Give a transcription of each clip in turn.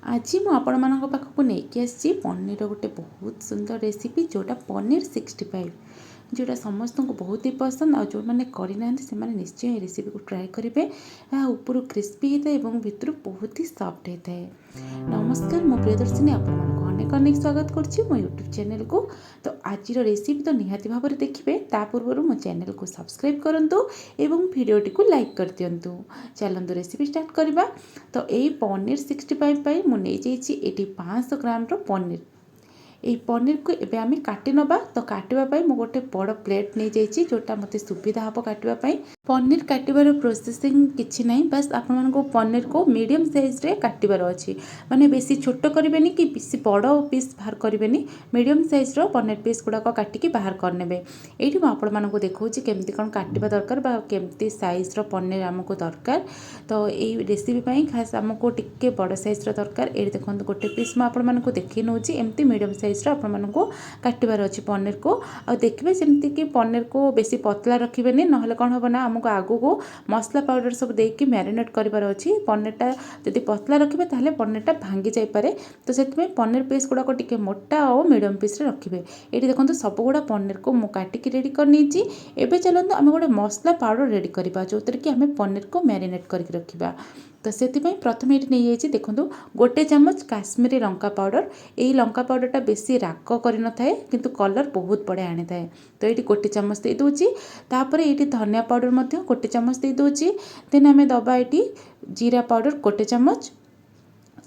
आज ମୁଁ ଆପଣମାନଙ୍କ ପାଖକୁ ନେଇକି ଆସିଛି ପନିର ଗୋଟେ ବହୁତ ସୁନ୍ଦର ରେସିପି जोटा पनीर 65 जोटा समस्तको बहुत ही पसंद आ जो मैंने करना से निश्चय रेसिपी को ट्राए करेंगे। यह ऊपर क्रिस्पी होता है और भितर बहुत ही सॉफ्ट होता है। नमस्कार मो प्रियदर्शिनी आपण अनेक अनेक स्वागत करुच्ची मो यूट्यूब चैनल को। तो आज रेसिपी तो निहाती भाव में देखिए ता पूर्व मो चैनल को सब्सक्राइब करूँ एवं वीडियोटी को लाइक कर दिंतु। चलतु रेसिपी स्टार्ट करवा। तो यही पनीर 65 मुझे 500 ग्राम पनीर ये पनीर को एबे आम काटी नबा। तो काटापी मुझे गोटे बड़ प्लेट नहीं जाइए जोटा मत सुविधा हम काटापी। पनीर काटार प्रोसेसिंग किसी ना बस आपण पनीर को मीडियम साइज रे काटार अच्छी माने बेसी छोट करेंगे कि बेसी बड़ पीस बाहर करेंगे। मीडियम साइज रो पनीर पीस गुड़ाक काटिकी बाहर करने। ये मुझे देखा केमती कौन काटा दरकार केमती साइज रो पनीर आमको दरकार। तो ये रेसिपी खास आमको टिके बड़ साइज रो दरकार। ये देखो गोटे पीस मुझे देखी नौ एमती मीडियम साइज आपको काटार अच्छी पनीर को। आ देखिए जमती कि पनीर को बेसी पतला रखिए ना कौन हम ना आमको आगू को मसला पाउडर सब देकी मैरिनेट करार अच्छी। पनीरटा जब पतला रखिए ताहले पनीरटा भांगी जापे। तो से पनीर पीस गुड़ाक टिके मोटा और मीडियम पीस रखिए। ये देखो सब गुड़ा पनीर को मुझे काटिकी रेडी करनी। एवं चलते आम गोटे मसला पाउडर रेडी करवा जो कि आम पनीर को मैरिनेट करके रखा। तो से प्रथम ये नहीं जाइए देखो गोटे चामच काश्मीरी लंका पाउडर। यही लंका पाउडरटा बेसी राग कर न थाए किंतु कलर बहुत बढ़िया आनी थाए। तो ये गोटे चामच दे दूची। तापर ये धनिया पाउडर गोटे चामच दे दूची। देन आम दबा ये जीरा पाउडर गोटे चामच।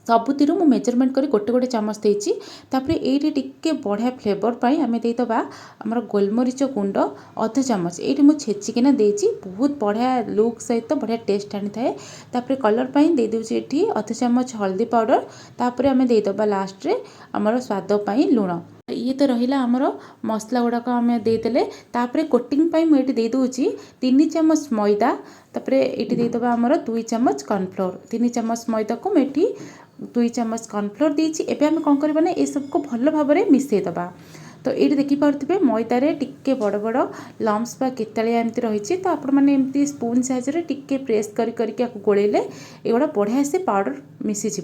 सबुतिर मु मेजरमेंट करी गोटे गोटे चामच देती। ये टिके बढ़िया फ्लेवर पाई आम देदबा आमर गोलमरीच गुंड अध चामच। ये मुझे छेचिकिना देती बहुत बढ़िया लुक सहित बढ़िया टेस्ट आनी थाए। तापर कलर पाई दे दूची ये अध चामच हल्दी पाउडर। तापर आम देदबा लास्ट रे आमर स्वाद पाई लुण। ये तो रहिला आमर मसला गुड़ाक आम देदेले। तापर कोटिंग पाई मुझे दे दूची 3 चामच मैदा। तापर ये देदबा आमर 2 चामच कॉर्नफ्लोर। 3 चामच मैदा को मुझे 2 चामच कॉर्नफ्लोर देती। एबे आम कौन करबा ना ये सबको भल भाव में मिसईदबा। तो ये देखिपे मैदारे टिके बड़ बड़ लम्स बा केतालिया एमती रही। तो आपण मैंने एमती स्पून साइज रे टिके प्रेस करके गोलेले एगुड़ा बढ़िया से पाउडर मिसीज।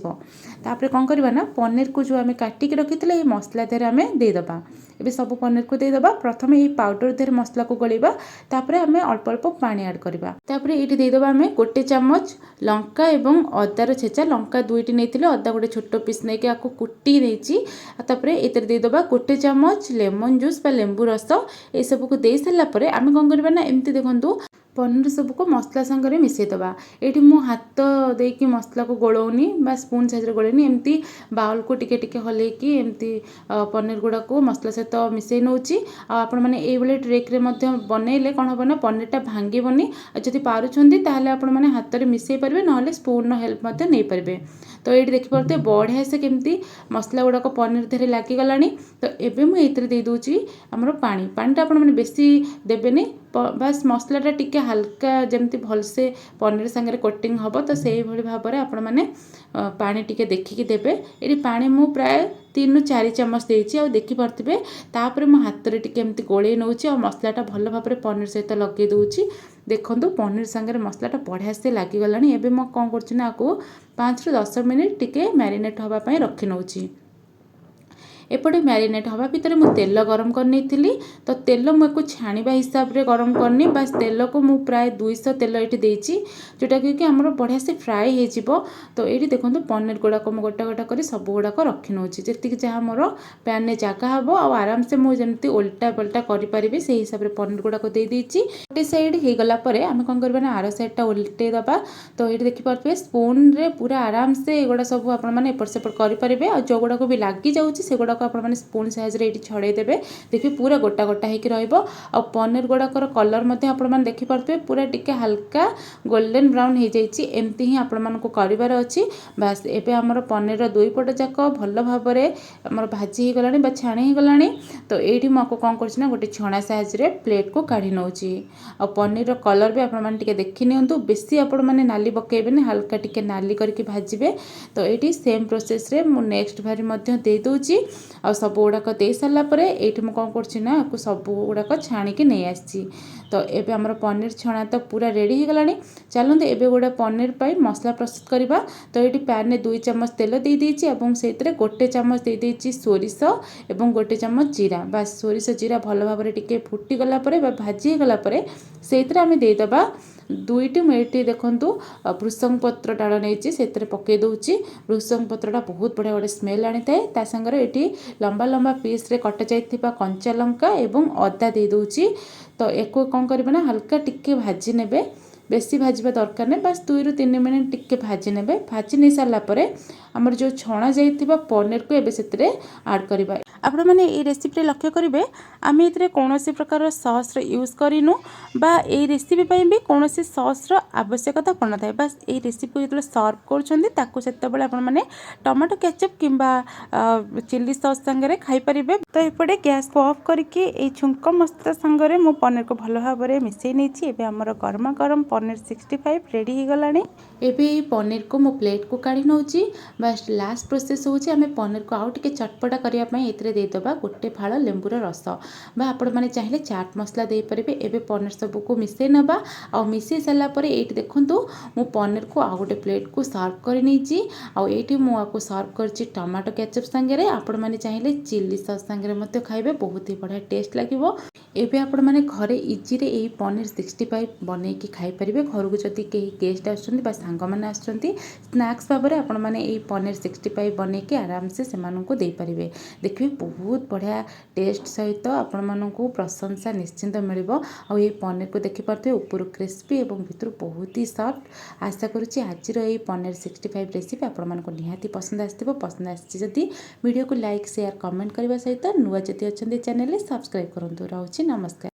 तापर कौन करबा ना पनीर को जो आम काटिकी रखी ये मसला देर आम देदबा। ये सब पनीर को देदबा। प्रथम ये पाउडर देर मसला को गलेबा। तापर आम अल्प अल्प पानी ऐड करबा। तापर ये देदबा आम गोटे चामच लंका एवं अदार छेचा। लंका 2टी नहीं अदा गोटे छोट पीस नहीं आपको कुटी देती। तापर ये देदबा गोटे चामच लेमन जूस बा लेंबू रस। ये सबको दे सारापर आम कौन करबा ना एमती देखो पनीर सबको मसला सांगे मिसईदबा। ये मु हाथ देकी मसला को गोलौनी बा स्पून साइज गोलैनी एमती बाउल को टिके टिके हल्की एमती पनीर गुड़ा को मसला सहित मिसई नौची। आपण मैंने ये ट्रिक बनइले कौन हम ना पनीरटा भांगीबनी। जदि पारुछंती ताहले आपण मैंने हाथ में मिसई पारे ना स्पून हेल्प नहीं पारे। तो ये देखिपे बढ़िया से केमती मसला गुड़ाक पनीर देहरे लगिगला। तो एबे मु एतरे दे दूची हमर पानी। पानीटा आपण मैंने बेसी देबेनी बस मसलाटा टिके हल्का जमती भलसे पनीर सांगे कोटिंग हम। तो से भाव में आपण मैंने पानी टिके देखिकी देबे। ये पानी मु प्राय 3-4 चामच देती। आ देखिपे तापर मो हाथ में टिके एमती गोले नौची और मसलाटा भल भाव में पनीर सहित लगे दूची। देखो पनीर सांगे मसलाटा बढ़िया से लगिगला। एबे मो कौन करछि आपको 5-10 मिनिट टिके मैरिनेट होगापाई रखी नौची। एपटे मैरिनेट हवा भितर मु तेल गरम करनी थी। तो तेल मुझे छाणीबा हिसाब रे गरम करनी। बस तेल को मु प्राय 200 तेल ये देती जोटा कि आमर बढ़िया से फ्राए हो। तो ये देखो पनीर गुड़ाक मुझे गोटा गोटा कर सब गुड़ाक रखी नौची जी जहाँ मोर पैन में जगह हम आराम से मुझे उल्टा पल्टा करें से हिसाब से पनीर गुड़ाक दे देती। गोटे साइड हो गलापर आम कौन करबा ना आर साइडटा उल्टे दबा। तो ये देखिपे स्पून रे पूरा आराम से एगुड़ा सब आपने एपट सेपट करेंगे। और जो गुड़ाक भी लगी जाऊँगी से गुड़ाक आपने स्पून साइज रे छड़े देबे। देखिए पूरा गोटा गोटा होकर रहिबो। आ पनीर गुड़ाकर कलर आपने देखिपे पूरा टिके हल्का गोल्डन ब्राउन हो जाइए। एमती ही आपण मानक करार अच्छी। बस एबे हमर पनीर 2 पट जाक भल भाव में आमर भाजी हो गला छाणी हो गला। तो ये मुझे कौन करना गोटे छणा साइज रे प्लेट को काढ़ी नौची। आ पनीर कलर भी आपने टिके देखी नियंतु बेसी आपण मैंने नाली पकेबेनी हल्का टिके नाली करके भाजबे। तो ये सेम प्रोसेस रे मु नेक्स्ट भारी दे दूची। ଆଉ ସବୁ ଗୁଡ଼ାକ ଦେଇ ସାରିଲା ପରେ ଏଇଠି ମୁଁ କ'ଣ କରୁଛି ନା ଆକୁ ସବୁ ଗୁଡ଼ାକ ଛାଣିକି ନେଇ ଆସିଛି। ତ ଏବେ ଆମର ପନିର ଛଣା ତ ପୁରା ରେଡ଼ି ହେଇଗଲାଣି। ଚାଲନ୍ତୁ ଏବେ ଗୋଟେ ପନିର ପାଇଁ ମସଲା ପ୍ରସ୍ତୁତ କରିବା। ତ ଏଇଠି ପ୍ୟାନ୍ରେ 2 ଚାମଚ ତେଲ ଦେଇଦେଇଛି ଏବଂ ସେଇଥିରେ 1 ଚାମଚ ଦେଇଦେଇଛି ସୋରିଷ ଏବଂ 1 ଚାମଚ ଜିରା। ବାସ୍ ସୋରିଷ ଜିରା ଭଲ ଭାବରେ ଟିକେ ଫୁଟିଗଲା ପରେ ବା ଭାଜି ହେଇଗଲା ପରେ ସେଇଥିରେ ଆମେ ଦେଇଦେବା 2ଟି ମୁଁ ଏଇଠି ଦେଖନ୍ତୁ ଭୃଷଙ୍ଗ ପତ୍ର ଡାଳ ନେଇଛି ସେଥିରେ ପକାଇ ଦେଉଛି। ଭୃଷଙ୍ଗ ପତ୍ରଟା ବହୁତ ବଢ଼ିଆ ଗୋଟେ ସ୍ମେଲ୍ ଆଣିଥାଏ। ତା ସାଙ୍ଗରେ ଏଠି ଲମ୍ବା ଲମ୍ବା ପିସ୍ରେ କଟା ଯାଇଥିବା କଞ୍ଚା ଲଙ୍କା ଏବଂ ଅଦା ଦେଇଦେଉଛି। ତ ୟାକୁ କ'ଣ କରିବେ ନା ହାଲକା ଟିକେ ଭାଜି ନେବେ, ବେଶୀ ଭାଜିବା ଦରକାର ନାହିଁ, ବାସ୍ 2ରୁ 3 ମିନିଟ୍ ଟିକେ ଭାଜି ନେବେ। ଭାଜି ନେଇ ସାରିଲା ପରେ ଆମର ଯେଉଁ ଛଣା ଯାଇଥିବା ପନିରକୁ ଏବେ ସେଥିରେ ଆଡ଼୍ କରିବା। ଆପଣମାନେ এই ରେସିପିରେ ଲକ୍ଷ୍ୟ କରିବେ ଆମେ ଏଥିରେ କୌଣସି ପ୍ରକାର ସସ୍ର ୟୁଜ୍ କରିନୁ ବା এই ରେସିପି ପାଇଁ ବି କୌଣସି ସସ୍ର ଆବଶ୍ୟକତା ପଡ଼ିନଥାଏ। ବାସ୍ এই ରେସିପିକୁ ଯେତେବେଳେ ସର୍ଭ କରୁଛନ୍ତି ତାକୁ ସେତେବେଳେ ଆପଣମାନେ ଟମାଟୋ କେଚପ୍ କିମ୍ବା ଚିଲି ସସ୍ ସାଙ୍ଗରେ ଖାଇପାରିବେ। ତ ଏପଟେ ଗ୍ୟାସ୍କୁ ଅଫ୍ କରିକି এই ଛୁଙ୍କ ମସଲା ସାଙ୍ଗରେ ମୁଁ ପନିରକୁ ଭଲ ଭାବରେ ମିଶାଇ ନେଇଛି। ଏବେ ଆମର ଗରମା ଗରମ ପନିର 65 ରେଡ଼ି ହେଇଗଲାଣି। ଏବେ এই ପନିରକୁ ମୁଁ ପ୍ଲେଟ୍କୁ କାଢ଼ି ନେଉଛି। ବାସ୍ ଲାଷ୍ଟ ପ୍ରୋସେସ୍ ହେଉଛି ଆମେ ପନିରକୁ ଆଉ ଟିକେ ଚଟପଟା କରିବା ପାଇଁ ଏଥିରେ ଦେଇଦେବା 1 ଫାଳ ଲେମ୍ବୁର ରସ ବା ଆପଣମାନେ ଚାହିଁଲେ ଚାଟ୍ ମସଲା ଦେଇପାରିବେ। ଏବେ ପନିର ସବୁକୁ ମିଶାଇ ନେବା। ଆଉ ମିଶାଇ ସାରିଲା ପରେ ଏଇଠି ଦେଖନ୍ତୁ ମୁଁ ପନିରକୁ ଆଉ ଗୋଟେ ପ୍ଲେଟ୍କୁ ସର୍ଭ କରି ନେଇଛି। ଆଉ ଏଇଠି ମୁଁ ଆକୁ ସର୍ଭ କରିଛି ଟମାଟୋ କେଚପ୍ ସାଙ୍ଗରେ। ଆପଣମାନେ ଚାହିଁଲେ ଚିଲି ସସ୍ ସାଙ୍ଗରେ ମଧ୍ୟ ଖାଇବେ, ବହୁତ ହି ବଢ଼ିଆ ଟେଷ୍ଟ ଲାଗିବ। ଏବେ ଆପଣମାନେ ଘରେ ଇଜିରେ এই ପନିର 65 ବନେଇକି ଖାଇପାରିବେ। ଘରକୁ ଯଦି କେହି ଗେଷ୍ଟ ଆସୁଛନ୍ତି ବା ସାଙ୍ଗମାନେ ଆସୁଛନ୍ତି ସ୍ନାକ୍ସ ଭାବରେ ଆପଣମାନେ এই ପନିର 65 ବନେଇକି ଆରାମସେ ସେମାନଙ୍କୁ ଦେଇପାରିବେ। ଦେଖିବେ ବହୁତ ବଢ଼ିଆ ଟେଷ୍ଟ ସହିତ ଆପଣମାନଙ୍କୁ ପ୍ରଶଂସା ନିଶ୍ଚିନ୍ତ ମିଳିବ। ଆଉ এই ପନିରକୁ ଦେଖିପାରୁଥିବେ ଉପରୁ କ୍ରିସ୍ପି ଏବଂ ଭିତରୁ ବହୁତ ହି ସଫ୍ଟ। ଆଶା କରୁଛି ଆଜିର এই ପନିର 65 ରେସିପି ଆପଣମାନଙ୍କୁ ନିହାତି ପସନ୍ଦ ଆସିଥିବ। ପସନ୍ଦ ଆସିଛି ଯଦି ଭିଡ଼ିଓକୁ ଲାଇକ୍ ସେୟାର କମେଣ୍ଟ କରିବା ସହିତ ନୂଆ ଯଦି ଅଛନ୍ତି ଚ୍ୟାନେଲରେ ସବସ୍କ୍ରାଇବ୍ କରନ୍ତୁ। ରହୁଛି ନମସ୍କାର।